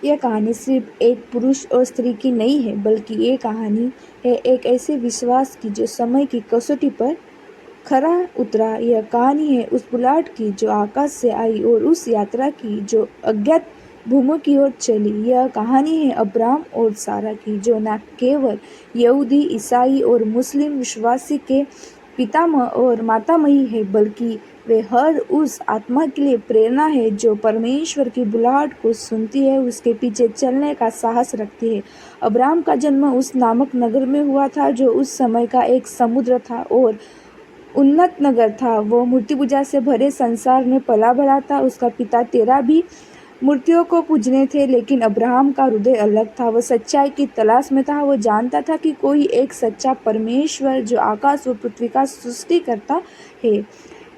यह कहानी सिर्फ एक पुरुष और स्त्री की नहीं है, बल्कि ये कहानी है एक ऐसे विश्वास की जो समय की कसौटी पर खरा उतरा। यह कहानी है उस बुलाहट की जो आकाश से आई और उस यात्रा की जो अज्ञात भूमि की ओर चली। यह कहानी है अब्राहम और सारा की, जो न केवल यहूदी, ईसाई और मुस्लिम विश्वासी के पितामह और मातामही है, बल्कि वे हर उस आत्मा के लिए प्रेरणा है जो परमेश्वर की बुलाहट को सुनती है, उसके पीछे चलने का साहस रखती है। अब्राहम का जन्म उस नामक नगर में हुआ था जो उस समय का एक समुद्र था और उन्नत नगर था। वो मूर्ति पूजा से भरे संसार में पला बढ़ा था। उसका पिता तेरा भी मूर्तियों को पूजने थे, लेकिन अब्राहम का हृदय अलग था। वह सच्चाई की तलाश में था। वो जानता था कि कोई एक सच्चा परमेश्वर जो आकाश और पृथ्वी का सृष्टि करता है।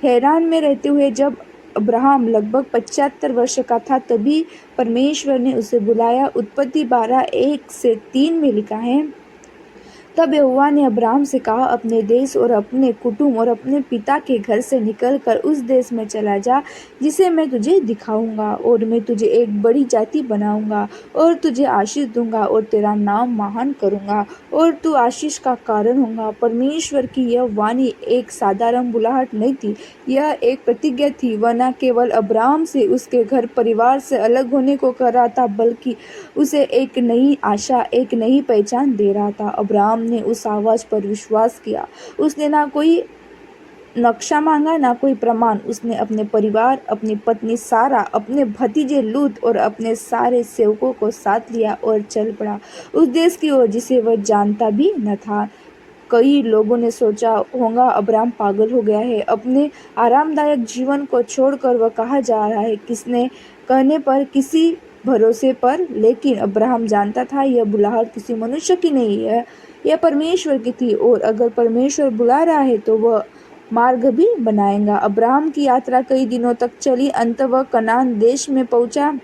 हैरान में रहते हुए जब अब्राहम लगभग 75 वर्ष का था, तभी परमेश्वर ने उसे बुलाया। उत्पत्ति 12:1-3 में लिखा है, तब यहोवा ने अब्राहम से कहा, अपने देश और अपने कुटुंब और अपने पिता के घर से निकलकर उस देश में चला जा जिसे मैं तुझे दिखाऊंगा, और मैं तुझे एक बड़ी जाति बनाऊंगा और तुझे आशीष दूंगा और तेरा नाम महान करूंगा और तू आशीष का कारण होगा। परमेश्वर की यह वाणी एक साधारण बुलाहट नहीं थी, यह एक प्रतिज्ञा थी। वह न केवल अब्राहम से, उसके घर परिवार से अलग होने को कर रहा था, बल्कि उसे एक नई आशा, एक नई पहचान दे रहा था। अब्राहम ने उस आवाज पर विश्वास किया। उसने ना कोई नक्शा मांगा, ना कोई प्रमाण। उसने अपने परिवार, अपनी पत्नी सारा, अपने भतीजे लूत और अपने सारे सेवकों को साथ लिया और चल पड़ा उस देश की ओर जिसे वह जानता भी न था। कई लोगों ने सोचा होगा अब्राहम पागल हो गया है, अपने आरामदायक जीवन को छोड़कर वह कहाँ जा रहा है, किसने कहने पर, किसी भरोसे पर। लेकिन अब्राहम जानता था यह बुलाहट किसी मनुष्य की नहीं है, यह परमेश्वर की थी, और अगर परमेश्वर बुला रहा है तो वह मार्ग भी बनाएगा। अब्राहम की यात्रा कई दिनों तक चली। अंत वह कनान देश में पहुंचा।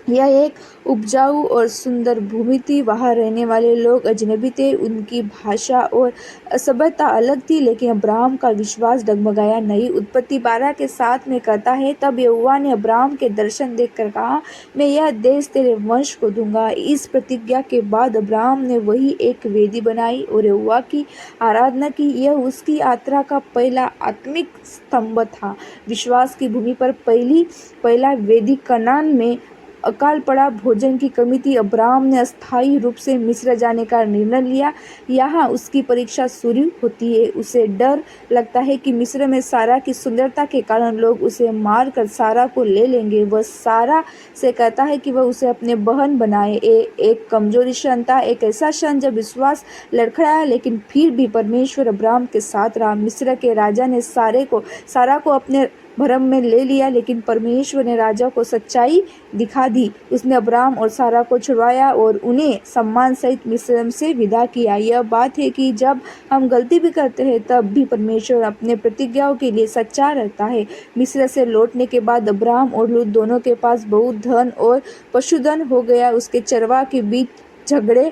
यह एक उपजाऊ और सुंदर भूमि थी। वहाँ रहने वाले लोग अजनबी थे, उनकी भाषा और सभ्यता अलग थी, लेकिन अब्राहम का विश्वास डगमगाया नहीं। उत्पत्ति 12:7 में कहता है, तब यहोवा ने अब्राहम के दर्शन देखकर कहा, मैं यह देश तेरे वंश को दूंगा। इस प्रतिज्ञा के बाद अब्राहम ने वही एक वेदी बनाई और यहोवा की आराधना की। यह उसकी यात्रा का पहला आत्मिक स्तंभ था। विश्वास की भूमि पर पहला वेदी कनान में अकाल पड़ा, भोजन की कमी थी। अब्राहम ने अस्थायी रूप से मिस्र जाने का निर्णय लिया। यहाँ उसकी परीक्षा शुरू होती है। उसे डर लगता है कि मिस्र में सारा की सुंदरता के कारण लोग उसे मारकर सारा को ले लेंगे। वह सारा से कहता है कि वह उसे अपने बहन बनाए। एक कमजोरी क्षण था, एक ऐसा क्षण जब विश्वास लड़खड़ाया, लेकिन फिर भी परमेश्वर अब्राहम के साथ रहा। मिस्र के राजा ने सारा को अपने भरम में ले लिया, लेकिन परमेश्वर ने राजा को सच्चाई दिखा दी। उसने अब्राहम और सारा को छुड़वाया और उन्हें सम्मान सहित मिस्र से विदा किया। यह बात है कि जब हम गलती भी करते हैं, तब भी परमेश्वर अपने प्रतिज्ञाओं के लिए सच्चा रहता है। मिस्र से लौटने के बाद अब्राहम और लूत दोनों के पास बहुत धन और पशुधन हो गया। उसके चरवाह के बीच झगड़े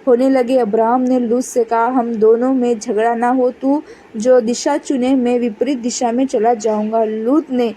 होने लगे। अब्राहम ने लूत से कहा, हम दोनों में झगड़ा ना हो, तू जो दिशा चुने मैं विपरीत दिशा में चला जाऊंगा। लूत ने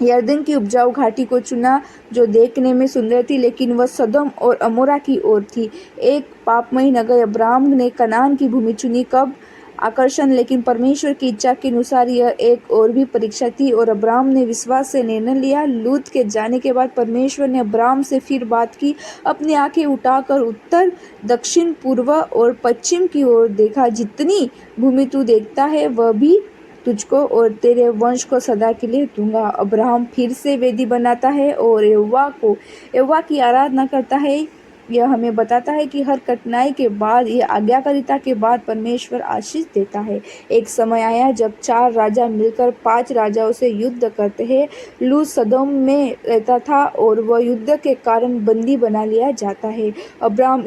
यरदन की उपजाऊ घाटी को चुना, जो देखने में सुंदर थी, लेकिन वह सदोम और अमोरा की ओर थी, एक पापमयी नगर। अब्राहम ने कनान की भूमि चुनी। कब आकर्षण, लेकिन परमेश्वर की इच्छा के अनुसार यह एक और भी परीक्षा थी, और अब्राहम ने विश्वास से निर्णय लिया। लूत के जाने के बाद परमेश्वर ने अब्राहम से फिर बात की। अपनी आंखें उठाकर उत्तर, दक्षिण, पूर्व और पश्चिम की ओर देखा। जितनी भूमि तू देखता है, वह भी तुझको और तेरे वंश को सदा के लिए दूंगा। अब्राहम फिर से वेदी बनाता है और यहोवा की आराधना करता है। यह हमें बताता है कि हर कठिनाई के बाद, यह आज्ञाकारिता के बाद, परमेश्वर आशीष देता है। एक समय आया जब 4 राजा मिलकर 5 राजाओं से युद्ध करते हैं। लूत सदोम में रहता था और वह युद्ध के कारण बंदी बना लिया जाता है। अब्राहम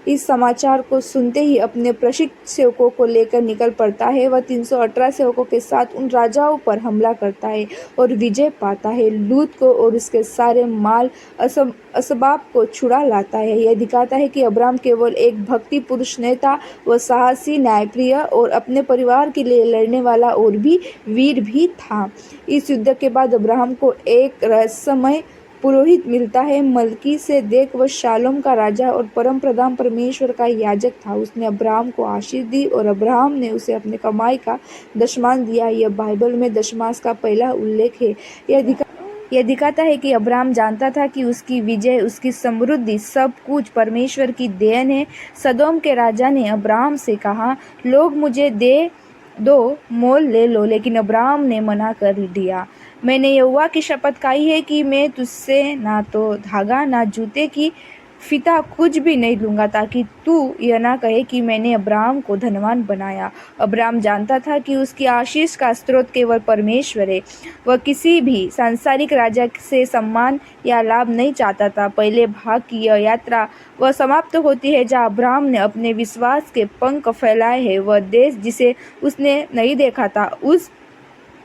इस समाचार को सुनते ही अपने प्रशिक्षित सेवकों को लेकर निकल पड़ता है। वह 318 सेवकों के साथ उन राजाओं पर हमला करता है और विजय पाता है। लूत को और उसके सारे माल असबाब को छुड़ा लाता है। यह दिखाता है कि अब्राहम केवल एक भक्ति पुरुष नहीं था, वह साहसी, न्यायप्रिय और अपने परिवार के लिए लड़ने वाला और भी वीर भी था। इस युद्ध के बाद अब्राहम को एक रहस्यमय पुरोहित मिलता है। मलकी से देख वह शालोम का राजा और परम प्रधान परमेश्वर का याजक था। उसने अब्राहम को आशीष दी और अब्राहम ने उसे अपने कमाई का दशमांश दिया। यह बाइबल में दशमांश का पहला उल्लेख है। यह दिखाता है कि अब्राहम जानता था कि उसकी विजय, उसकी समृद्धि, सब कुछ परमेश्वर की देन है। सदोम के राजा ने अब्राहम से कहा, लोग मुझे दे दो, मोल ले लो, लेकिन अब्राहम ने मना कर दिया। मैंने यहोवा की शपथ खाई है कि मैं तुझसे ना तो धागा ना जूते की फीता कुछ भी नहीं लूंगा, ताकि तू यह ना कहे कि मैंने अब्राहम को धनवान बनाया। अब्राहम जानता था कि उसकी आशीष का स्रोत केवल परमेश्वर है। वह किसी भी सांसारिक राजा से सम्मान या लाभ नहीं चाहता था। पहले भाग की यह यात्रा वह समाप्त होती है जहाँ अब्राहम ने अपने विश्वास के पंख फैलाए हैं। वह देश जिसे उसने नहीं देखा था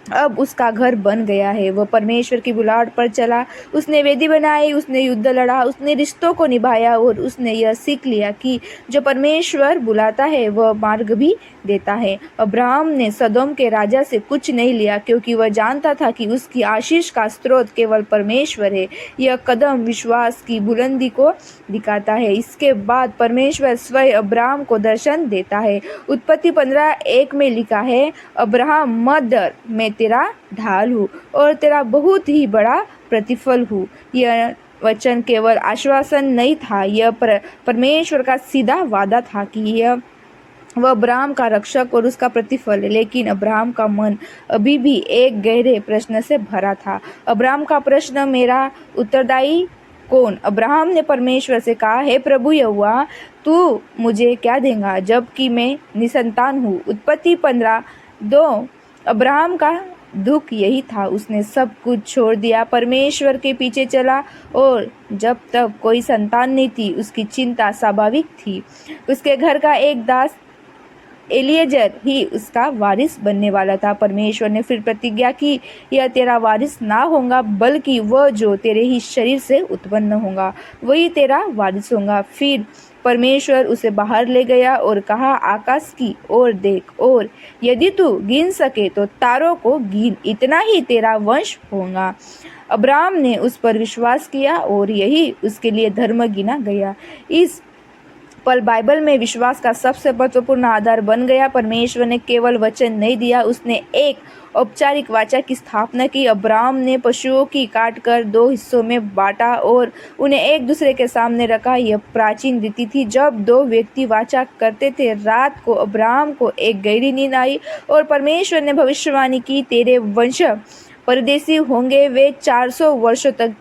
अब उसका घर बन गया है। वह परमेश्वर की बुलाहट पर चला, उसने वेदी बनाई, उसने युद्ध लड़ा, उसने रिश्तों को निभाया और उसने यह सीख लिया कि जो परमेश्वर बुलाता है वह मार्ग भी देता है। अब्राहम ने सदोम के राजा से कुछ नहीं लिया, क्योंकि वह जानता था कि उसकी आशीष का स्रोत केवल परमेश्वर है। यह कदम विश्वास की बुलंदी को दिखाता है। इसके बाद परमेश्वर स्वयं अब्राहम को दर्शन देता है। उत्पत्ति 15:1 में लिखा है, अब्राहम मत डर, मैं तेरा ढाल हूँ और तेरा बहुत ही बड़ा प्रतिफल हूँ। यह वचन केवल आश्वासन नहीं था, यह परमेश्वर का सीधा वादा था कि वह अब्राहम का रक्षक और उसका प्रतिफल है। लेकिन अब्राहम का मन अभी भी एक गहरे प्रश्न से भरा था। अब्राहम का प्रश्न, मेरा उत्तरदायी कौन? अब्राहम ने परमेश्वर से कहा, हे प्रभु यहोवा, तू मुझे क्या देगा जबकि मैं निसंतान हूँ? उत्पत्ति 15:2। अब्राहम का दुख यही था। उसने सब कुछ छोड़ दिया, परमेश्वर के पीछे चला और जब तक कोई संतान नहीं थी उसकी चिंता स्वाभाविक थी। उसके घर का एक दास एलिएजर ही उसका वारिस बनने वाला था। परमेश्वर ने फिर प्रतिज्ञा की, यह तेरा वारिस ना होगा, बल्कि वह जो तेरे ही शरीर से उत्पन्न होगा वही तेरा वारिस होगा। फिर परमेश्वर उसे बाहर ले गया और कहा, आकाश की ओर देख और यदि तू गिन सके तो तारों को गिन, इतना ही तेरा वंश होगा। अब्राहम ने उस पर विश्वास किया और यही उसके लिए धर्म गिना गया। इस पल बाइबल में विश्वास का सबसे महत्वपूर्ण आधार बन गया। परमेश्वर ने केवल वचन नहीं दिया, उसने एक औपचारिक वाचा की स्थापना की। अब्राहम ने पशुओं की काट कर 2 हिस्सों में बांटा और उन्हें एक दूसरे के सामने रखा। यह प्राचीन रीति थी। जब 2 व्यक्ति वाचा करते थे, रात को अब्राहम को एक गहरी नींद आई और परमेश्वर ने भविष्यवाणी की, तेरे वंश परदेसी होंगे, वे 400 वर्षों तक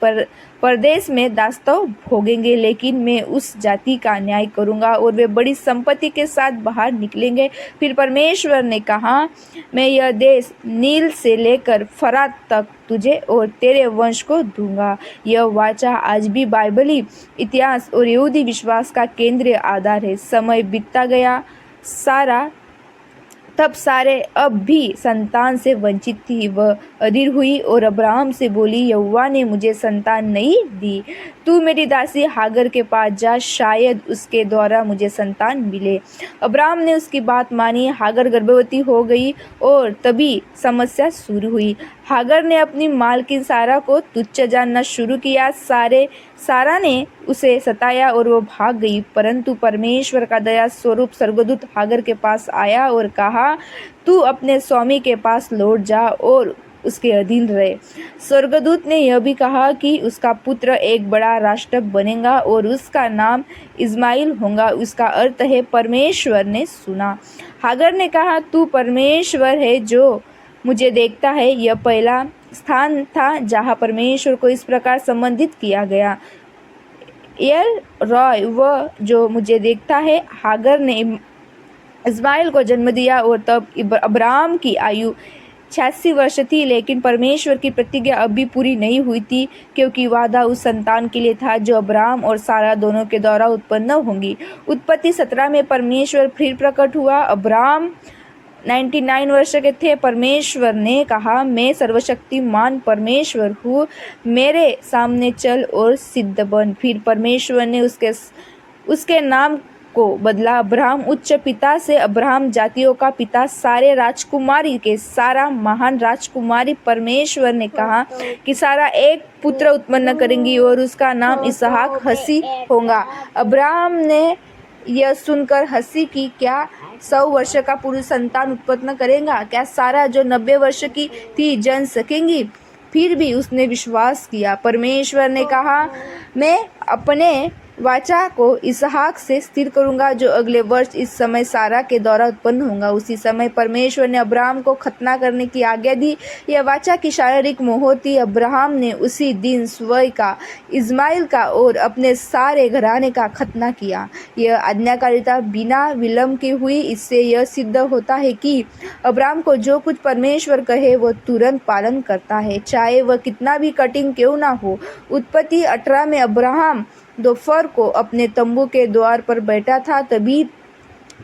परदेश में दास्तव भोगेंगे, लेकिन मैं उस जाति का न्याय करूंगा और वे बड़ी संपत्ति के साथ बाहर निकलेंगे। फिर परमेश्वर ने कहा, मैं यह देश नील से लेकर फरात तक तुझे और तेरे वंश को दूंगा। यह वाचा आज भी बाइबली इतिहास और यहूदी विश्वास का केंद्रीय आधार है। समय बीतता गया, तब सारे अब भी संतान से वंचित थी। वह अधीर हुई और अब्राहम से बोली, यहोवा ने मुझे संतान नहीं दी, तू मेरी दासी हागर के पास जा, शायद उसके द्वारा मुझे संतान मिले। अब्राहम ने उसकी बात मानी। हागर गर्भवती हो गई और तभी समस्या शुरू हुई। हागर ने अपनी मालकिन सारा को तुच्छ जानना शुरू किया। सारा ने उसे सताया और वो भाग गई। परंतु परमेश्वर का दया स्वरूप स्वर्गदूत हागर के पास आया और कहा, तू अपने स्वामी के पास लौट जा और उसके अधीन रहे। स्वर्गदूत ने यह भी कहा कि उसका पुत्र एक बड़ा राष्ट्र बनेगा और उसका नाम इस्माइल होगा। उसका अर्थ है परमेश्वर ने सुना। हागर ने कहा, तू परमेश्वर है जो मुझे देखता है। यह पहला स्थान था जहाँ परमेश्वर को इस प्रकार संबंधित किया गया, एल रॉय, वह जो मुझे देखता है। हागर ने इस्माइल को जन्म दिया और तब अब्राहम की आयु 86 वर्ष थी। लेकिन परमेश्वर की प्रतिज्ञा अभी पूरी नहीं हुई थी, क्योंकि वादा उस संतान के लिए था जो अब्राहम और सारा दोनों के द्वारा उत्पन्न होंगी। उत्पत्ति 17 में परमेश्वर फिर प्रकट हुआ। अब्राहम 99 वर्ष के थे। परमेश्वर ने कहा, मैं सर्वशक्तिमान परमेश्वर हूँ, मेरे सामने चल और सिद्ध बन। फिर परमेश्वर ने उसके नाम को बदला। अब्राहम उच्च पिता से अब्राहम जातियों का पिता, सारे राजकुमारी के सारा महान राजकुमारी। परमेश्वर ने कहा कि सारा एक पुत्र उत्पन्न करेंगी और उसका नाम इसहाक हसी होगा। अब्राहम ने यह सुनकर हंसी की, क्या 100 वर्ष का पुरुष संतान उत्पन्न करेगा? क्या सारा जो 90 वर्ष की थी जन सकेंगी? फिर भी उसने विश्वास किया। परमेश्वर ने कहा, मैं अपने वाचा को इसहाक से स्थिर करूंगा, जो अगले वर्ष इस समय सारा के द्वारा उत्पन्न होगा। उसी समय परमेश्वर ने अब्राहम को खतना करने की आज्ञा दी। यह वाचा की शारीरिक मोहर थी। अब्राहम ने उसी दिन स्वयं का, इस्माइल का और अपने सारे घराने का खतना किया। यह आज्ञाकारिता बिना विलंब की हुई। इससे यह सिद्ध होता है कि अब्राहम को जो कुछ परमेश्वर कहे वो तुरंत पालन करता है, चाहे वह कितना भी कठिन क्यों ना हो। उत्पत्ति 18 में अब्राहम दोपहर को अपने तंबू के द्वार पर बैठा था, तभी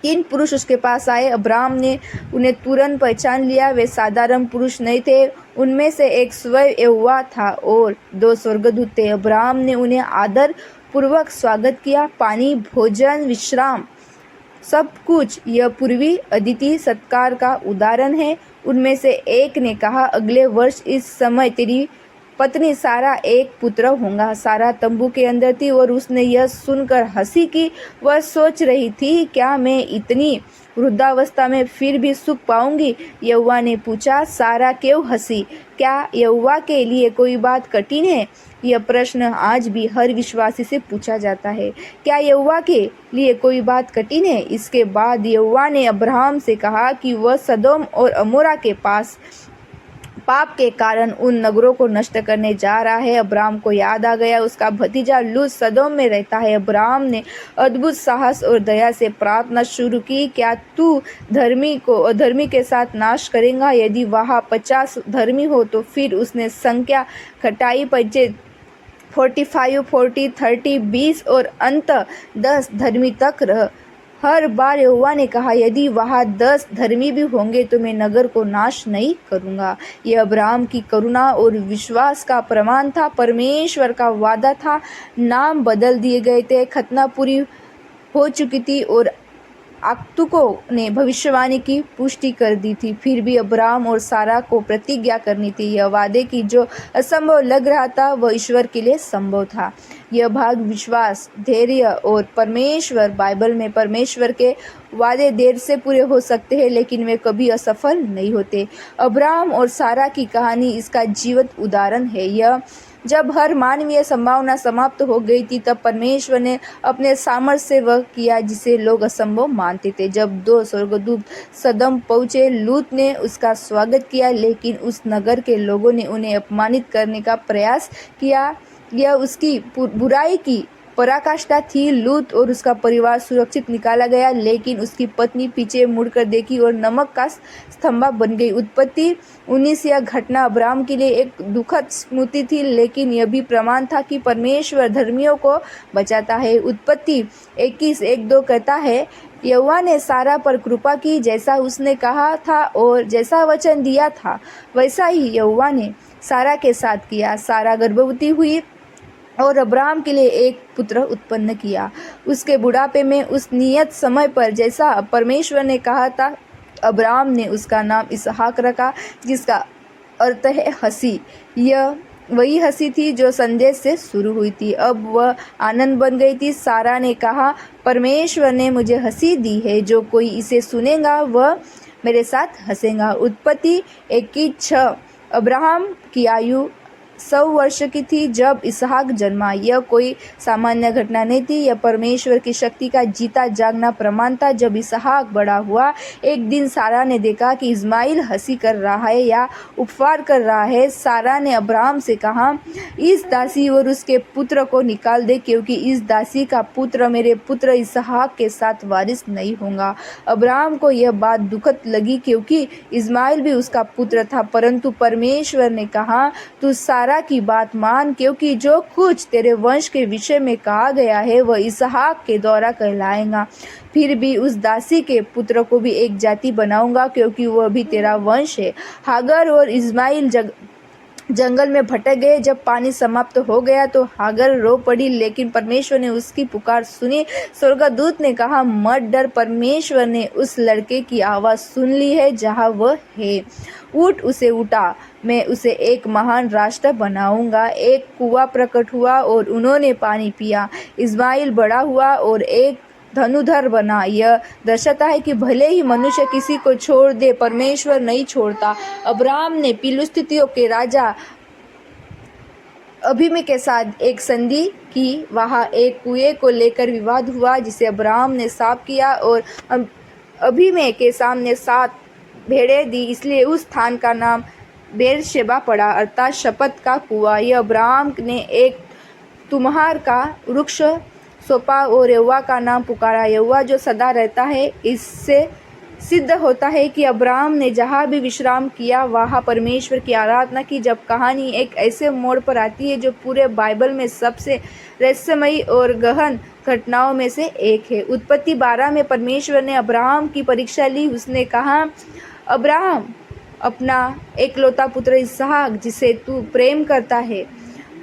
3 पुरुष उसके पास आए। अब्राहम ने उन्हें तुरंत पहचान लिया। वे साधारण पुरुष नहीं थे। उनमें से एक स्वयं यहोवा था और 2 स्वर्गदूत थे। अब्राहम ने उन्हें आदर पूर्वक स्वागत किया। पानी, भोजन, विश्राम, सब कुछ यह पूर्वी अतिथि सत्कार का उदाहरण है। उनमें से एक ने कहा, अगले वर्ष इस समय तेरी पत्नी सारा एक पुत्र होगा। सारा तंबू के अंदर थी और उसने यह सुनकर हंसी की। वह सोच रही थी, क्या मैं इतनी वृद्धावस्था में फिर भी सुख पाऊंगी? यहोवा ने पूछा, सारा क्यों हंसी? क्या यहोवा के लिए कोई बात कठिन है? यह प्रश्न आज भी हर विश्वासी से पूछा जाता है। क्या यहोवा के लिए कोई बात कठिन है? इसके बाद यहोवा ने अब्राहम से कहा कि वह सदोम और अमोरा के पास पाप के कारण उन नगरों को नष्ट करने जा रहा है। अब्राहम को याद आ गया, उसका भतीजा लूत सदोम में रहता है। अब्राहम ने अद्भुत साहस और दया से प्रार्थना शुरू की, क्या तू धर्मी को अधर्मी के साथ नाश करेगा? यदि वहाँ 50 धर्मी हो तो फिर उसने संख्या घटाई, 45, 40, 30, 20 और अंत 10 धर्मी तक रह। हर बार यहोवा ने कहा, यदि वहाँ 10 धर्मी भी होंगे तो मैं नगर को नाश नहीं करूँगा। यह अब्राहम की करुणा और विश्वास का प्रमाण था। परमेश्वर का वादा था। नाम बदल दिए गए थे, खतना पूरी हो चुकी थी और आगंतुकों ने भविष्यवाणी की पुष्टि कर दी थी। फिर भी अब्राहम और सारा को प्रतिज्ञा करनी थी। यह वादे की जो असंभव लग रहा था वह ईश्वर के लिए संभव था। यह भाग विश्वास, धैर्य और परमेश्वर। बाइबल में परमेश्वर के वादे देर से पूरे हो सकते हैं, लेकिन वे कभी असफल नहीं होते। अब्राहम और सारा की कहानी इसका जीवंत उदाहरण है। यह जब हर मानवीय संभावना समाप्त हो गई थी, तब परमेश्वर ने अपने सामर्थ्य से वह किया जिसे लोग असंभव मानते थे। जब 2 स्वर्गदूत सदम पहुंचे, लूत ने उसका स्वागत किया, लेकिन उस नगर के लोगों ने उन्हें अपमानित करने का प्रयास किया। यह उसकी बुराई की पराकाष्ठा थी। लूत और उसका परिवार सुरक्षित निकाला गया, लेकिन उसकी पत्नी पीछे मुड़कर देखी और नमक का स्तंभ बन गई। उत्पत्ति 19 यह घटना अब्राहम के लिए एक दुखद स्मृति थी, लेकिन यह भी प्रमाण था कि परमेश्वर धर्मियों को बचाता है। उत्पत्ति 21:1-2 कहता है, यहोवा ने सारा पर कृपा की, जैसा उसने कहा था और जैसा वचन दिया था वैसा ही यहोवा ने सारा के साथ किया। सारा गर्भवती हुई और अब्राहम के लिए एक पुत्र उत्पन्न किया। उसके बुढ़ापे में उस नियत समय पर, जैसा परमेश्वर ने कहा था, अब्राहम ने उसका नाम इसहाक रखा, जिसका अर्थ है हंसी। यह वही हंसी थी जो संदेश से शुरू हुई थी। अब वह आनंद बन गई थी। सारा ने कहा, परमेश्वर ने मुझे हंसी दी है, जो कोई इसे सुनेगा वह मेरे साथ हंसेगा। उत्पत्ति 21:6 अब्राहम की आयु 100 वर्ष की थी जब इसहाक जन्मा। यह कोई सामान्य घटना नहीं थी, यह परमेश्वर की शक्ति का जीता जागना प्रमाण था। जब इसहाक बड़ा हुआ, एक दिन सारा ने देखा कि इस्माइल हंसी कर रहा है या उपहार कर रहा है। सारा ने अब्राहम से कहा, इस दासी और उसके पुत्र को निकाल दे, क्योंकि इस दासी का पुत्र मेरे पुत्र इसहाक के साथ वारिस नहीं होगा। अब्राहम को यह बात दुखद लगी, क्योंकि इस्माइल भी उसका पुत्र था, परंतु परमेश्वर ने कहा, तू सारा की बात मान, क्योंकि जो कुछ तेरे वंश के विषय में कहा गया है वह इसहाक के द्वारा कहलाएगा। फिर भी उस दासी के पुत्र को भी एक जाति बनाऊंगा, क्योंकि वह भी तेरा वंश है। हागर और इस्माइल जंगल में भटक गए। जब पानी समाप्त हो गया तो हागर रो पड़ी, लेकिन परमेश्वर ने उसकी पुकार सुनी। स्वर्गदूत ने कहा, मत डर, परमेश्वर ने उस लड़के की आवाज़ सुन ली है जहाँ वह है। उठ, उसे उठा, मैं उसे एक महान राष्ट्र बनाऊंगा। एक कुआं प्रकट हुआ और उन्होंने पानी पिया। इस्माइल बड़ा हुआ और एक धनुधर बना। यह दर्शाता है कि भले ही मनुष्य किसी को छोड़ दे, परमेश्वर नहीं छोड़ता। अब्राहम ने फिलिस्तीयों के राजा अबीमेलेक के साथ एक संधि की। वहाँ एक कुएं को लेकर विवाद हुआ जिसे अब्राहम ने साफ किया और अबीमेलेक के सामने 7 भेड़ें दी, इसलिए उस स्थान का नाम बेरशेबा पड़ा, अर्थात शपथ का कुआं। यह अब्राहम ने एक तुम्हार का वृक्ष सौंपा और यहोवा का नाम पुकारा, यहोवा जो सदा रहता है। इससे सिद्ध होता है कि अब्राहम ने जहाँ भी विश्राम किया वहाँ परमेश्वर की आराधना की। जब कहानी एक ऐसे मोड़ पर आती है जो पूरे बाइबल में सबसे रहस्यमयी और गहन घटनाओं में से एक है। उत्पत्ति 12 में परमेश्वर ने अब्राहम की परीक्षा ली। उसने कहा, अब्राहम, अपना एकलौता पुत्र इसहाक, जिसे तू प्रेम करता है,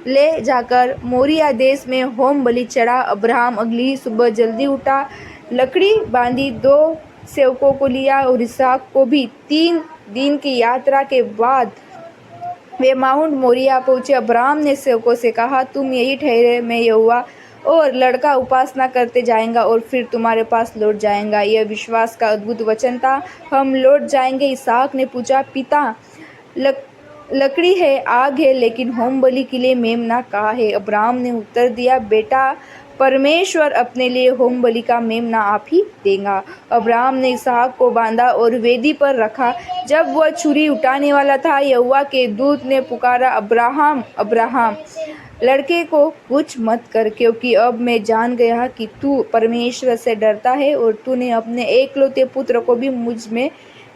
ले जाकर मोरिया देश में होम बलि चढ़ा। अब्राहम अगली सुबह जल्दी उठा, लकड़ी बांधी, 2 सेवकों को लिया और इसहाक को भी। 3 दिन की यात्रा के बाद वे माउंट मोरिया पहुंचे। अब्राहम ने सेवकों से कहा, तुम यही ठहरे, मैं यहोवा और लड़का उपासना करते जाएंगा और फिर तुम्हारे पास लौट जाएंगा। यह विश्वास का अद्भुत वचन था। हम लौट जाएंगे। इसहाक ने पूछा, पिता, लकड़ी है, आग है, लेकिन होम बलि के लिए मेमना कहाँ है? अब्राहम ने उत्तर दिया, बेटा, परमेश्वर अपने लिए होम बलि का मेमना आप ही देगा। अब्राहम ने इसहाक को बांधा और वेदी पर रखा। जब वह छुरी उठाने वाला था, यहोवा के दूत ने पुकारा, अब्राहम, अब्राहम। लड़के को कुछ मत कर, क्योंकि अब मैं जान गया कि तू परमेश्वर से डरता है और तूने अपने एकलौते पुत्र को भी मुझ में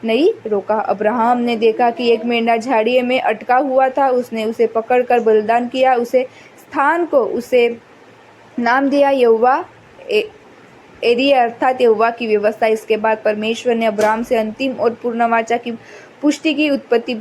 नहीं रोका। अब्राहम ने देखा कि एक मेंढा झाड़ी में अटका हुआ था। उसने उसे पकड़कर बलिदान किया। उसे स्थान को उसे नाम दिया यहोवा एरी, अर्थात यहोवा की व्यवस्था। इसके बाद परमेश्वर ने अब्राहम से अंतिम और पूर्ण वाचा की पुष्टि की। उत्पत्ति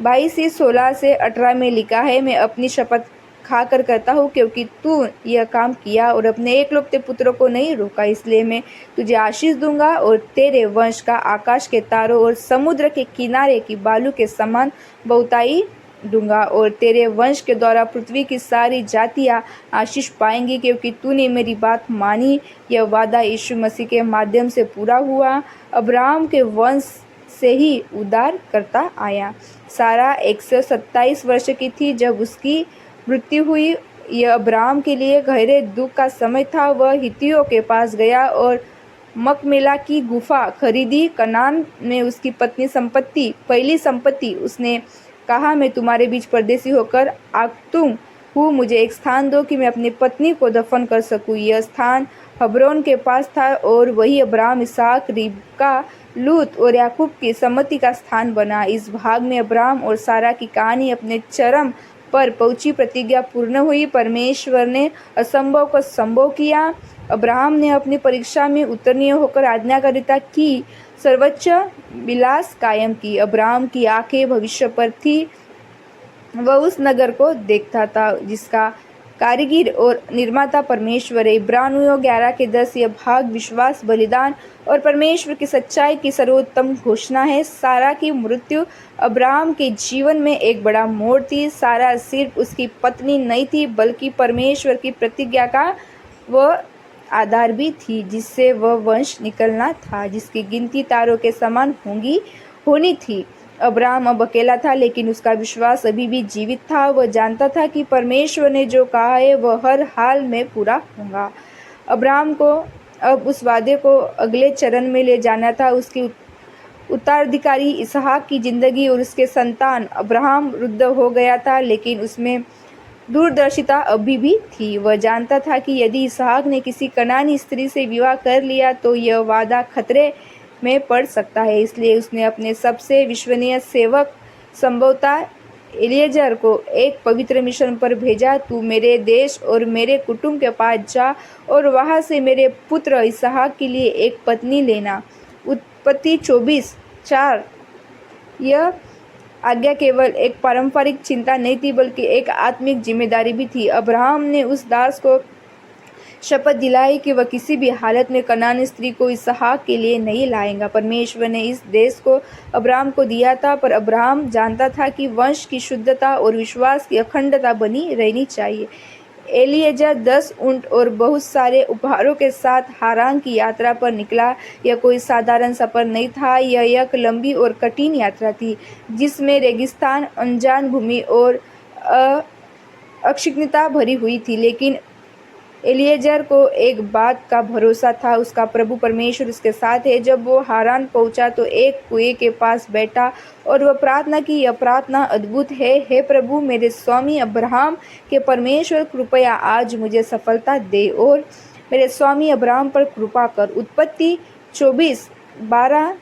22:16 से 18 में लिखा है, मैं अपनी शपथ खाकर कहता हूँ, क्योंकि तू यह काम किया और अपने एकलौते पुत्र को नहीं रोका, इसलिए मैं तुझे आशीष दूंगा और तेरे वंश का आकाश के तारों और समुद्र के किनारे की बालू के समान बहुताई दूंगा, और तेरे वंश के द्वारा पृथ्वी की सारी जातियां आशीष पाएंगी, क्योंकि तूने मेरी बात मानी। यह वादा यीशु मसीह के माध्यम से पूरा हुआ। अब्राहम के वंश से ही उद्धार करता आया। सारा 127 वर्ष की थी जब उसकी मृत्यु हुई। यह अब्राहम के लिए गहरे दुख का समय था। वह हित्तियों के पास गया और मकमेला की गुफा खरीदी। कनान में उसकी पहली संपत्ति। उसने कहा, मैं तुम्हारे बीच परदेसी होकर आगतुम हूँ, मुझे एक स्थान दो कि मैं अपनी पत्नी को दफन कर सकूँ। यह स्थान हब्रोन के पास था और वही अब्राहम, इसहाक, रिबका, लूत और याकूब की सम्मति का स्थान बना। इस भाग में अब्राहम और सारा की कहानी अपने चरम पर पहुंची। प्रतिज्ञा पूर्ण हुई। परमेश्वर ने असंभव को संभव किया। अब्राहम ने अपनी परीक्षा में उत्तीर्ण होकर आज्ञाकारिता की सर्वोच्च विलास कायम की। अब्राहम की आंखें भविष्य पर थी। वह उस नगर को देखता था जिसका कारीगर और निर्माता परमेश्वर है। इब्रानियों 11:10। यह भाग विश्वास, बलिदान और परमेश्वर की सच्चाई की सर्वोत्तम घोषणा है। सारा की मृत्यु अब्राहम के जीवन में एक बड़ा मोड़ थी। सारा सिर्फ उसकी पत्नी नहीं थी, बल्कि परमेश्वर की प्रतिज्ञा का वह आधार भी थी, जिससे वह वंश निकलना था, जिसकी गिनती तारों के समान होनी थी। अब्राहम अब अकेला था, लेकिन उसका विश्वास अभी भी जीवित था। वह जानता था कि परमेश्वर ने जो कहा है वह हर हाल में पूरा होगा। अब्राहम को अब उस वादे को अगले चरण में ले जाना था। उसकी उत्तराधिकारी इसहाक की जिंदगी और उसके संतान। अब्राहम वृद्ध हो गया था, लेकिन उसमें दूरदर्शिता अभी भी थी। वह जानता था कि यदि इसहाक ने किसी कनानी स्त्री से विवाह कर लिया तो यह वादा खतरे में पड़ सकता है। इसलिए उसने अपने सबसे विश्वसनीय सेवक, संभवतः एलिएजर को एक पवित्र मिशन पर भेजा। तू मेरे देश और मेरे कुटुंब के पास जा और वहां से मेरे पुत्र इसहाक के लिए एक पत्नी लेना। उत्पत्ति 24:4। यह आज्ञा केवल एक पारंपरिक चिंता नहीं थी बल्कि एक आत्मिक जिम्मेदारी भी थी। अब्राहम ने उस दास को शपथ दिलाई कि वह किसी भी हालत में कनानी स्त्री को इसहाक के लिए नहीं लाएगा। परमेश्वर ने इस देश को अब्राहम को दिया था, पर अब्राहम जानता था कि वंश की शुद्धता और विश्वास की अखंडता बनी रहनी चाहिए। एलिएजर 10 ऊंट और बहुत सारे उपहारों के साथ हारान की यात्रा पर निकला। यह कोई साधारण सफर नहीं था, यह एक लंबी और कठिन यात्रा थी जिसमें रेगिस्तान, अनजान भूमि और अक्षिणता भरी हुई थी। लेकिन एलिएजर को एक बात का भरोसा था, उसका प्रभु परमेश्वर उसके साथ है। जब वो हारान पहुंचा तो एक कुएं के पास बैठा और वह प्रार्थना की। यह प्रार्थना अद्भुत है। हे प्रभु, मेरे स्वामी अब्राहम के परमेश्वर, कृपया आज मुझे सफलता दे और मेरे स्वामी अब्राहम पर कृपा कर। उत्पत्ति 24:12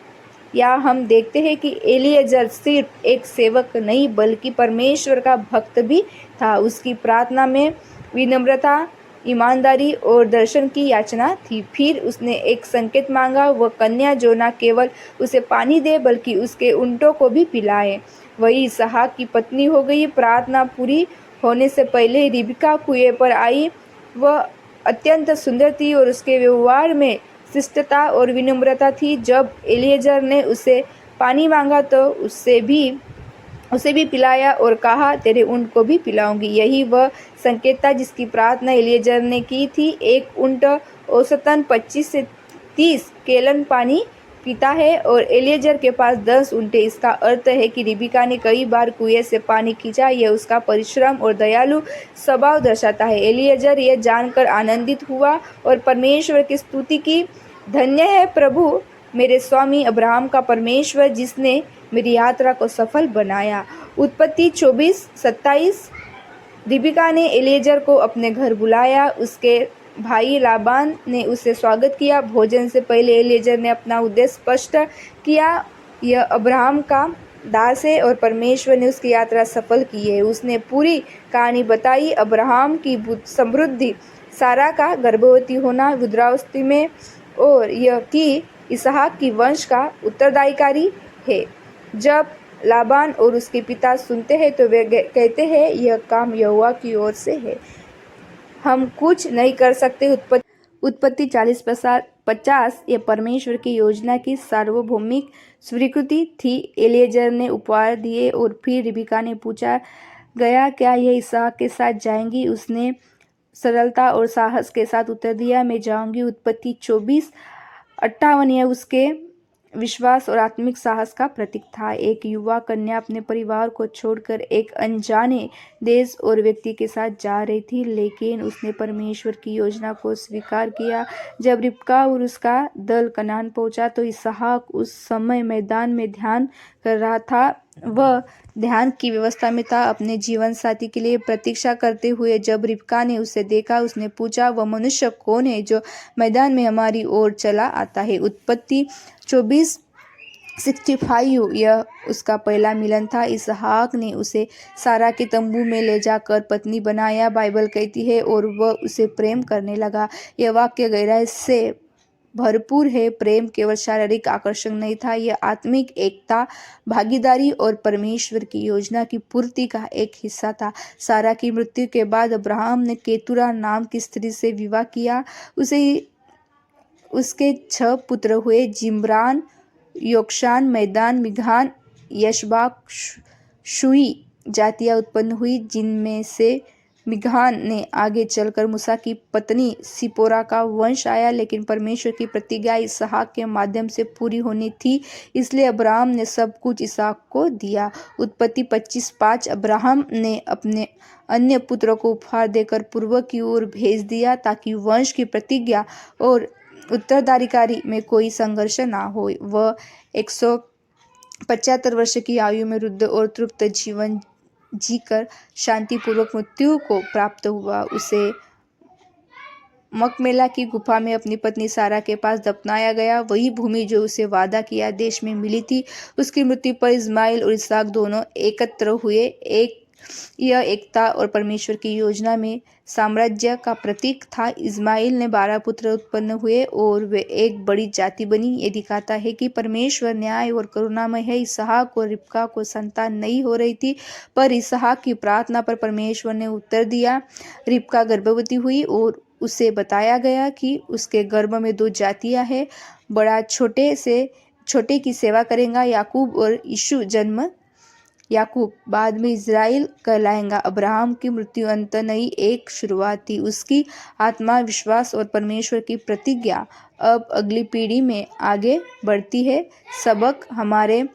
या हम देखते हैं कि एलिएजर सिर्फ एक सेवक नहीं बल्कि परमेश्वर का भक्त भी था। उसकी प्रार्थना में विनम्रता, ईमानदारी और दर्शन की याचना थी। फिर उसने एक संकेत मांगा, वह कन्या जो न केवल उसे पानी दे बल्कि उसके ऊँटों को भी पिलाए। वही इसहाक की पत्नी हो गई। प्रार्थना पूरी होने से पहले रिबका कुएं पर आई। वह अत्यंत सुंदर थी और उसके व्यवहार में शिष्टता और विनम्रता थी। जब एलिएजर ने उसे पानी मांगा तो उसे भी पिलाया और कहा, तेरे ऊँट को भी पिलाऊंगी। यही वह संकेत था जिसकी प्रार्थना एलिएजर ने की थी। एक ऊँट औसतन 25 से 30 गैलन पानी पीता है और एलिएजर के पास 10 ऊँट। इसका अर्थ है कि रिबका ने कई बार कुएं से पानी खींचा। यह उसका परिश्रम और दयालु स्वभाव दर्शाता है। एलिएजर यह जानकर आनंदित हुआ और परमेश्वर की स्तुति की, धन्य है प्रभु मेरे स्वामी अब्राहम का परमेश्वर, जिसने मेरी यात्रा को सफल बनाया। उत्पत्ति 24:27 रिबका ने एलिएजर को अपने घर बुलाया। उसके भाई लाबान ने उसे स्वागत किया। भोजन से पहले एलिएजर ने अपना उद्देश्य स्पष्ट किया। यह अब्राहम का दास है और परमेश्वर ने उसकी यात्रा सफल की है। उसने पूरी कहानी बताई, अब्राहम की समृद्धि, सारा का गर्भवती होना वृद्धावस्था में, और यह कि इसहाक की वंश का उत्तराधिकारी है। जब लाबान और उसके पिता सुनते हैं तो वे कहते हैं, यह काम यहोवा की ओर से है, हम कुछ नहीं कर सकते। उत्पत्ति 40:50 यह परमेश्वर की योजना की सार्वभौमिक स्वीकृति थी। एलिएजर ने उपहार दिए और फिर रिबका ने पूछा गया, क्या यह इसहाक के साथ जाएंगी? उसने सरलता और साहस के साथ उत्तर दिया, मैं जाऊंगी। उत्पत्ति 24:58 यह उसके विश्वास और आत्मिक साहस का प्रतीक था। एक युवा कन्या अपने परिवार को छोड़कर एक अनजाने देश और व्यक्ति के साथ जा रही थी, लेकिन उसने परमेश्वर की योजना को स्वीकार किया। जब रिबका और उसका दल कनान पहुंचा तो इसहाक उस समय मैदान में ध्यान कर रहा था। वह ध्यान की व्यवस्था में था, अपने जीवन साथी के लिए प्रतीक्षा करते हुए। जब रिबका ने उसे देखा, उसने पूछा, वह मनुष्य कौन है जो मैदान में हमारी ओर चला आता है? उत्पत्ति 24:65 यह उसका पहला मिलन था। इसहाक ने उसे सारा के तंबू में ले जाकर पत्नी बनाया, बाइबल कहती है, और वह उसे प्रेम करने लगा। यह वाक्य गहराई से भरपूर है। प्रेम केवल शारीरिक आकर्षण नहीं था, यह आत्मिक एकता, भागीदारी और परमेश्वर की योजना की पूर्ति का एक हिस्सा था। सारा की मृत्यु के बाद अब्राहम ने केतुरा नाम की स्त्री से विवाह किया। उसके 6 पुत्र हुए, जिम्रान, योक्षान, मैदान, मिघान, यशबाक, शुई जातियां उत्पन्न हुई, जिनमें से मिघान ने आगे चलकर मूसा की पत्नी सिपोरा का वंश आया। लेकिन परमेश्वर की प्रतिज्ञा इसहाक के माध्यम से पूरी होनी थी, इसलिए अब्राहम ने सब कुछ इसहाक को दिया। उत्पत्ति 25:5 अब्राहम ने अपने अन्य पुत्रों को उपहार देकर पूर्व की ओर भेज दिया ताकि वंश की प्रतिज्ञा और उत्तराधिकारी में कोई संघर्ष ना हो। वह 175 वर्ष की आयु में वृद्ध और तृप्त जीवन जीकर शांतिपूर्वक मृत्यु को प्राप्त हुआ। उसे मकमेला की गुफा में अपनी पत्नी सारा के पास दफनाया गया। वही भूमि जो उसे वादा किया देश में मिली थी। उसकी मृत्यु पर इस्माइल और इसहाक दोनों एकत्र हुए। एक यह एकता और परमेश्वर की योजना में साम्राज्य का प्रतीक था। इस्माइल ने 12 पुत्र उत्पन्न हुए और वे एक बड़ी जाति बनी। ये दिखाता है कि परमेश्वर न्याय और करुणामय है। इसहाक और रिबका को संतान नहीं हो रही थी, पर इसहाक की प्रार्थना पर परमेश्वर ने उत्तर दिया। रिबका गर्भवती हुई और उसे बताया गया कि उसके गर्भ में 2 जातियां हैं। बड़ा छोटे की सेवा करेगा। याकूब और यीशु जन्म याकूब बाद में इज़राइल कहलाएगा। अब्राहम की मृत्यु अंत नहीं, एक शुरुआत थी। उसकी आत्मा, विश्वास और परमेश्वर की प्रतिज्ञा अब अगली पीढ़ी में आगे बढ़ती है। सबक: हमारे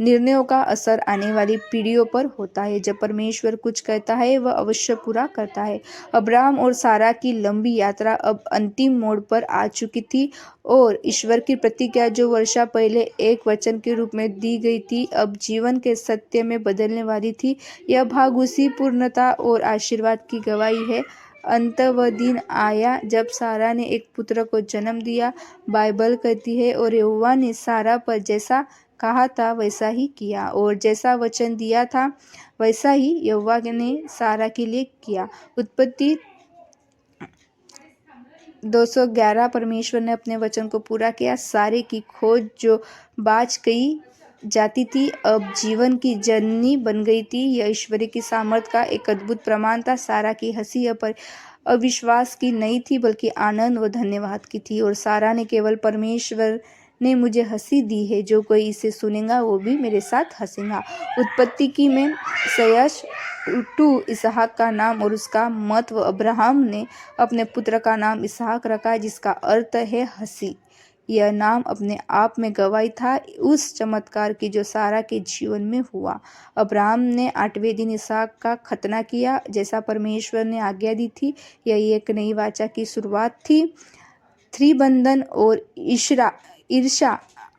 निर्णयों का असर आने वाली पीढ़ियों पर होता है। जब परमेश्वर कुछ कहता है वह अवश्य पूरा करता है। अब्राहम और सारा की लंबी यात्रा अब अंतिम मोड़ पर आ चुकी थी और ईश्वर की प्रतिज्ञा जो वर्षों पहले एक वचन के रूप में दी गई थी, अब जीवन के सत्य में बदलने वाली थी। यह भाग उसी पूर्णता और आशीर्वाद की गवाही है। अंत वह दिन आया जब सारा ने एक पुत्र को जन्म दिया। बाइबल कहती है, और यहोवा ने सारा पर जैसा कहा था वैसा ही किया, और जैसा वचन दिया था वैसा ही यहोवा ने सारा के लिए किया। उत्पत्ति 211। परमेश्वर ने अपने वचन को पूरा किया। सारे की खोज जो बाज गई जाती थी, अब जीवन की जननी बन गई थी। यह ईश्वरी की सामर्थ का एक अद्भुत प्रमाण था। सारा की हंसी अविश्वास की नहीं थी, बल्कि आनंद व धन्यवाद की थी। और सारा ने केवल परमेश्वर ने मुझे हंसी दी है, जो कोई इसे सुनेगा वो भी मेरे साथ हंसेगा। उत्पत्ति की में सयश टू इसहाक का नाम और उसका महत्व। अब्राहम ने अपने पुत्र का नाम इसहाक रखा, जिसका अर्थ है हंसी। यह नाम अपने आप में गवाही था उस चमत्कार की जो सारा के जीवन में हुआ। अब्राहम ने 8वें दिन इसहाक का खतना किया, जैसा परमेश्वर ने आज्ञा दी थी। यह एक नई वाचा की शुरुआत थी। त्रिबंधन और ईर्ष्या,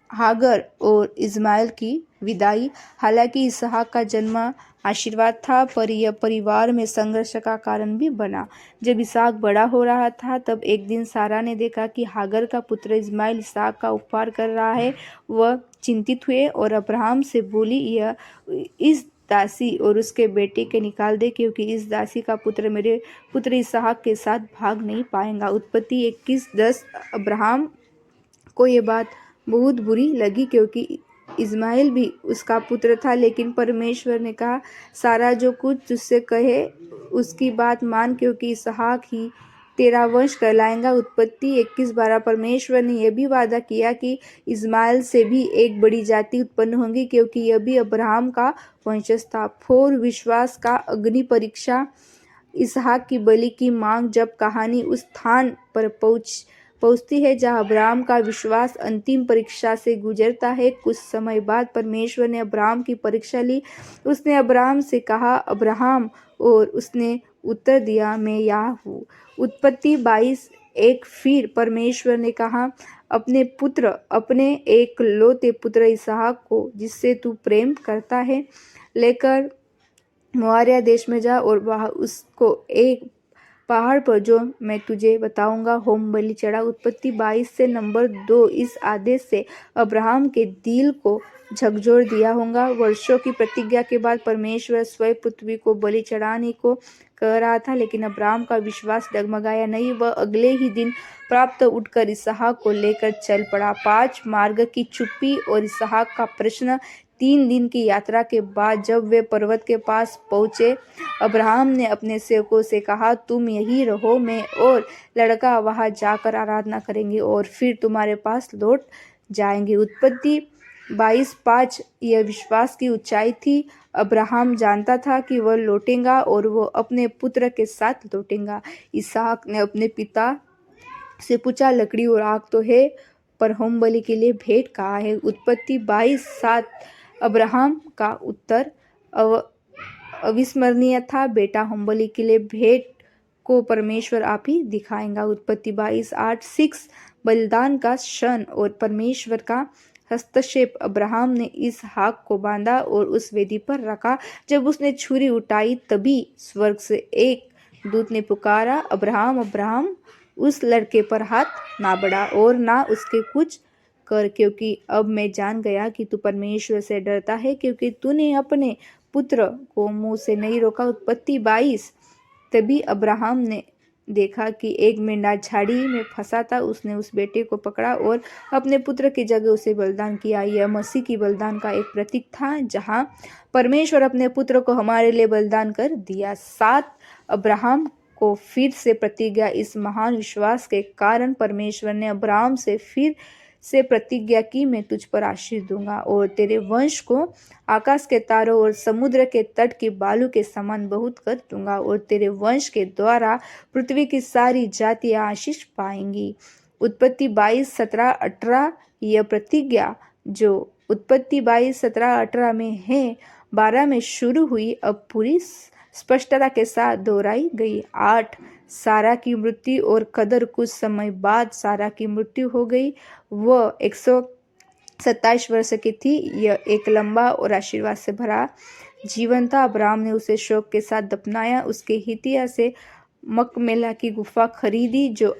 हागर और इस्माइल की विदाई। हालांकि इसहाक का जन्म आशीर्वाद था, पर यह परिवार में संघर्ष का कारण भी बना। जब इसहाक बड़ा हो रहा था, तब एक दिन सारा ने देखा कि हागर का पुत्र इस्माइल इसहाक का उपहार कर रहा है। वह चिंतित हुए और अब्राहम से बोली, यह इस दासी और उसके बेटे के निकाल दे, क्योंकि इस दासी का पुत्र मेरे पुत्र इसहाक के साथ भाग नहीं पाएगा। उत्पत्ति 21:10। अब्राहम को ये बात बहुत बुरी लगी, क्योंकि इस्माइल भी उसका पुत्र था। लेकिन परमेश्वर ने कहा, सारा जो कुछ तुझसे कहे उसकी बात मान, क्योंकि इसहाक ही तेरा वंश कहलाएगा। उत्पत्ति 21:12। परमेश्वर ने यह भी वादा किया कि इस्माइल से भी एक बड़ी जाति उत्पन्न होगी, क्योंकि यह भी अब्राहम का वंशज था। फोर विश्वास का अग्नि परीक्षा। इसहाक की बलि की मांग। जब कहानी उस स्थान पर पहुंचती है जहां अब्राहम का विश्वास अंतिम परीक्षा से गुजरता है, कुछ समय बाद परमेश्वर ने अब्राहम की परीक्षा ली। उसने अब्राहम से कहा, अब्राहम, और उसने उत्तर दिया, मैं यहाँ हूँ। उत्पत्ति 22:1। फिर परमेश्वर ने कहा, अपने एकलौते पुत्र इसहाक को, जिससे तू प्रेम करता है, लेकर मोआरिया देश में जा और वहाँ उसको एक पहाड़ पर जो मैं तुझे बताऊंगा होम बलि चढ़ा। उत्पत्ति 22 से नंबर 2। इस आदेश से अब्राहम के दिल को झकझोर दिया होगा। वर्षों की प्रतिज्ञा के बाद परमेश्वर स्वयं पृथ्वी को बलि चढ़ाने को कह रहा था, लेकिन अब्राहम का विश्वास डगमगाया नहीं। वह अगले ही दिन प्राप्त उठकर इसहाक को लेकर चल पड़ा। 5 मार्ग की चुप्पी और इसहाक का प्रश्न। 3 दिन की यात्रा के बाद जब वे पर्वत के पास पहुंचे, अब्राहम ने अपने सेवकों से कहा, तुम यहीं रहो, मैं और लड़का वहां जाकर आराधना करेंगे और फिर तुम्हारे पास लौट जाएंगे। उत्पत्ति 22:5। यह विश्वास की ऊंचाई थी। अब्राहम जानता था कि वह लौटेगा और वह अपने पुत्र के साथ लौटेगा। इसहाक ने अपने पिता से पूछा, लकड़ी और आग तो है, पर होम बलि के लिए भेंट कहाँ है? उत्पत्ति 22:7। अब्राहम का उत्तर अविस्मरणीय था, बेटा, होम बलि के लिए भेंट को परमेश्वर आप ही दिखाएगा। उत्पत्ति 22:8। 6 बलिदान का क्षण और परमेश्वर का हस्तक्षेप। अब्राहम ने इसहाक को बांधा और उस वेदी पर रखा। जब उसने छुरी उठाई, तभी स्वर्ग से एक दूत ने पुकारा, अब्राहम, अब्राहम। उस लड़के पर हाथ ना बढ़ा और ना उसके कुछ कर, क्योंकि अब मैं जान गया कि तू परमेश्वर से डरता है, क्योंकि तूने अपने पुत्र को मुंह से नहीं रोका। उत्पत्ति 22। तभी अब्राहम ने देखा कि एक मेंढा झाड़ी में फंसा था। उसने उस बेटे को पकड़ा और अपने पुत्र की जगह उसे बलिदान किया। यह मसीह की बलिदान का एक प्रतीक था, जहां परमेश्वर अपने पुत्र को हमारे लिए बलिदान कर दिया। 7 अब्राहम को फिर से प्रतिज्ञा। इस महान विश्वास के कारण परमेश्वर ने अब्राहम से फिर से प्रतिज्ञा की, मैं तुझ पर आशीष दूंगा और तेरे वंश को आकाश के तारों और समुद्र के तट की बालू के समान बहुत कर दूंगा और तेरे वंश के द्वारा पृथ्वी की सारी जातियां आशीष पाएंगी। उत्पत्ति 22:17-18। यह प्रतिज्ञा जो उत्पत्ति 22:17-18 में है, 12 में शुरू हुई, अब पूरी स्पष्टता के साथ दोहराई गई। 8 सारा की मृत्यु और कदर। कुछ समय बाद सारा की मृत्यु हो गई। वह 127 वर्ष की थी। यह एक लंबा और आशीर्वाद से भरा जीवन था। अब्राहम ने उसे शोक के साथ दफनाया। उसके हित्तिया से मकमेला की गुफा खरीदी, जो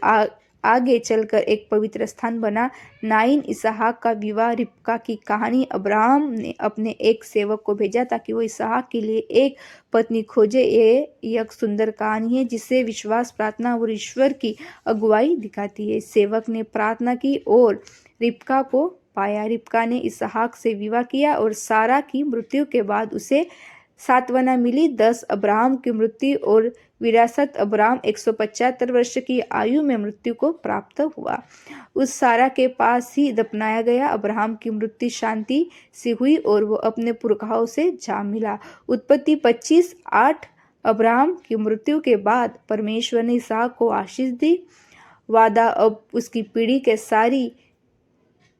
आगे चलकर एक पवित्र स्थान बना। 9 इसहाक का विवाह। रिबका की कहानी। अब्राहम ने अपने एक सेवक को भेजा ताकि वो इसहाक के लिए एक पत्नी खोजे। ये एक सुंदर कहानी है जिसे विश्वास, प्रार्थना और ईश्वर की अगुवाई दिखाती है। सेवक ने प्रार्थना की और रिबका को पाया। रिबका ने इसहाक से विवाह किया और सारा की मृत्यु के बाद उसे सांत्वना मिली। 10 अब्राहम की मृत्यु और विरासत। अब्राहम 175 वर्ष की आयु में मृत्यु को प्राप्त हुआ। उस सारा के पास ही दफनाया गया। अब्राहम की मृत्यु शांति से हुई और वो अपने पुरखाओं से जा मिला। उत्पत्ति 25:8। अब्राहम की मृत्यु के बाद परमेश्वर ने इसहाक को आशीष दी। वादा अब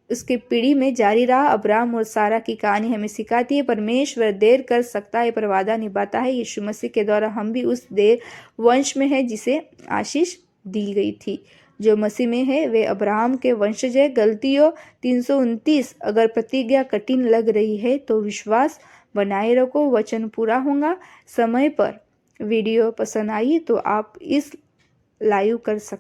उसकी पीढ़ी में जारी रहा। अब्राहम और सारा की कहानी हमें सिखाती है परमेश्वर देर कर सकता है पर वादा निभाता है। यीशु मसीह के द्वारा हम भी उस देर वंश में है जिसे आशीष दी गई थी। जो मसीह में है वे अब्राहम के वंशज है। गलतियों 329। अगर प्रतिज्ञा कठिन लग रही है तो विश्वास बनाए रखो, वचन पूरा होगा समय पर। वीडियो पसंद आई तो आप इस लाइव कर सकते।